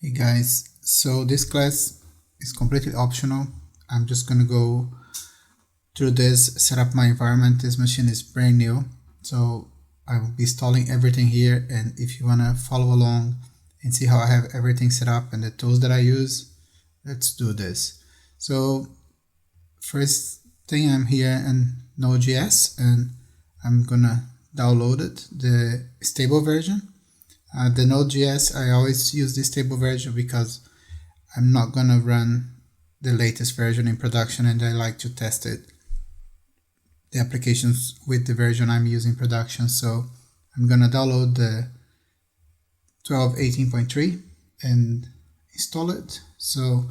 Hey guys, so this class is completely optional. I'm just gonna go through this, set up my environment. This machine is brand new, so I will be installing everything here, and if you wanna follow along and see how I have everything set up and the tools that I use, let's do this. So first thing, I'm here in Node.js and I'm gonna download it, the stable version. The Node.js, I always use this stable version because I'm not gonna run the latest version in production, and I like to test the applications with the version I'm using in production. So I'm gonna download the 12.18.3 and install it. So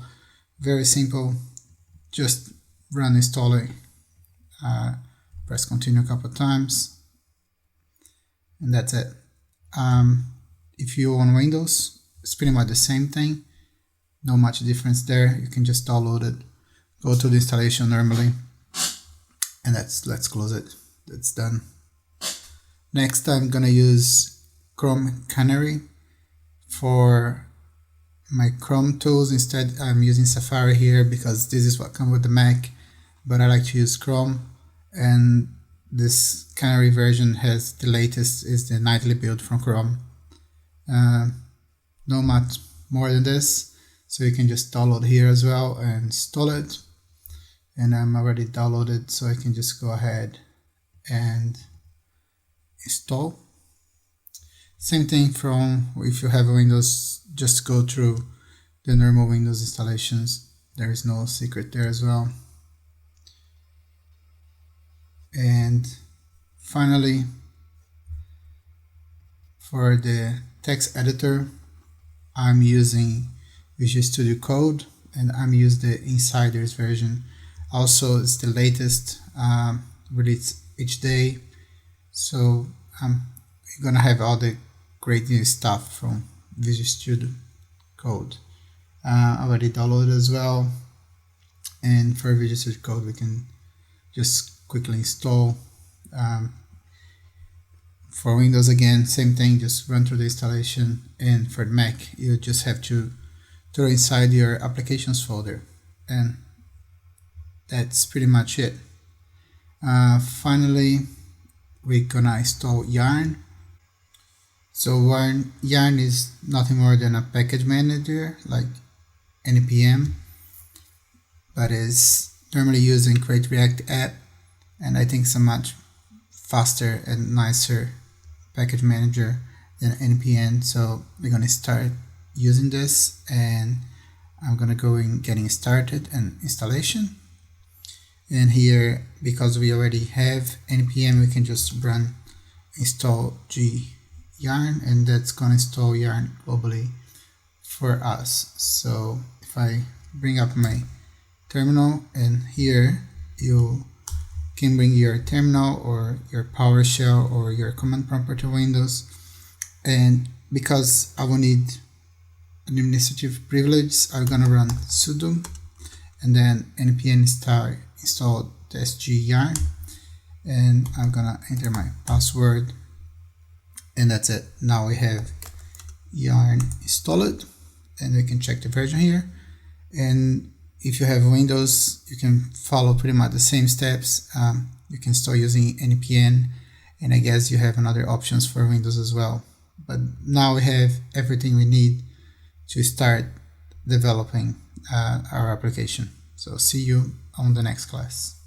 very simple, just run installing, press continue a couple of times, and that's it. If you're on Windows, it's pretty much the same thing, no much difference there. You can just download it, go to the installation normally, and let's close it. That's done. Next, I'm gonna use Chrome Canary for my Chrome tools. Instead, I'm using Safari here because this is what comes with the Mac, but I like to use Chrome, and this Canary version has the latest, is the nightly build from Chrome. No much more than this, so you can just download here as well and install it. And I'm already downloaded, so I can just go ahead and install. Same thing from if you have Windows, just go through the normal Windows installations. There is no secret there as well. And finally, for the text editor, I'm using Visual Studio Code, and I'm using the Insiders version. Also, it's the latest, released each day, so you're gonna have all the great new stuff from Visual Studio Code. I already downloaded as well, and for Visual Studio Code we can just quickly install. For Windows, again, same thing, just run through the installation, and for Mac you just have to throw inside your applications folder, and that's pretty much it. Finally, we're gonna install Yarn. So Yarn is nothing more than a package manager like npm, but is normally used in Create React app, and I think it's a much faster and nicer package manager than npm. So we're gonna start using this, and I'm gonna go in getting started and installation. And here, because we already have npm, we can just run install g yarn, and that's gonna install Yarn globally for us. So if I bring up my terminal, and here you can bring your terminal or your PowerShell or your command prompt to Windows. And because I will need administrative privilege, I'm gonna run sudo and then npm install sg yarn, and I'm gonna enter my password, and that's it. Now we have Yarn installed, and we can check the version here. And if you have Windows, you can follow pretty much the same steps. You can start using npm, and I guess you have another options for Windows as well. But now we have everything we need to start developing our application. So see you on the next class.